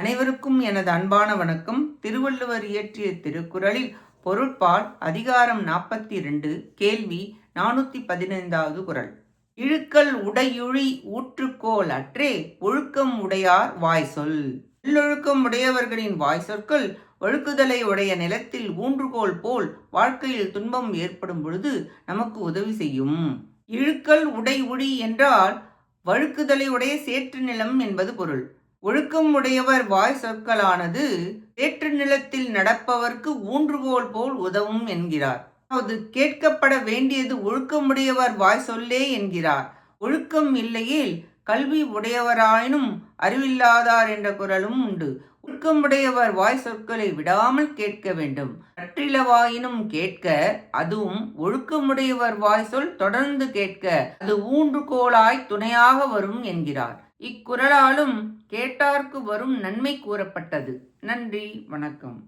அனைவருக்கும் எனது அன்பான வணக்கம். திருவள்ளுவர் இயற்றிய திருக்குறளில் பொருட்பால் அதிகாரம் 42 கேள்வி 415வது குறள். இழுக்கல் உடையுழி ஊற்றுக்கோல் அற்றே ஒழுக்கம் உடையார் வாய்சொல். நல்லொழுக்கம் உடையவர்களின் வாய் சொற்கள் ஒழுக்குதலை உடைய நிலத்தில் ஊன்றுகோல் போல் வாழ்க்கையில் துன்பம் ஏற்படும் பொழுது நமக்கு உதவி செய்யும். இழுக்கல் உடை உழி என்றால் வழுக்குதலை உடைய சேற்று நிலம் என்பது பொருள். ஒழுக்கம் உடையவர் வாய் சொற்களானது சேற்று நிலத்தில் நடப்பவர்க்கு ஊன்றுகோல் போல் உதவும் என்கிறார். அதாவது கேட்கப்பட வேண்டியது ஒழுக்கமுடையவர் வாய் சொல்லே என்கிறார். ஒழுக்கம் இல்லையேல் கல்வி உடையவராயினும் அறிவில்லாதார் என்ற குறளும் உண்டு. ஒழுக்கமுடையவர் வாய் சொற்களை விடாமல் கேட்க வேண்டும். கற்றிலவாயினும் கேட்க, அதுவும் ஒழுக்கமுடையவர் வாய் சொல் தொடர்ந்து கேட்க, அது ஊன்றுகோலாய் துணையாக வரும் என்கிறார். இக்குறளாலும் கேட்டார்க்கு வரும் நன்மை கூறப்பட்டது. நன்றி, வணக்கம்.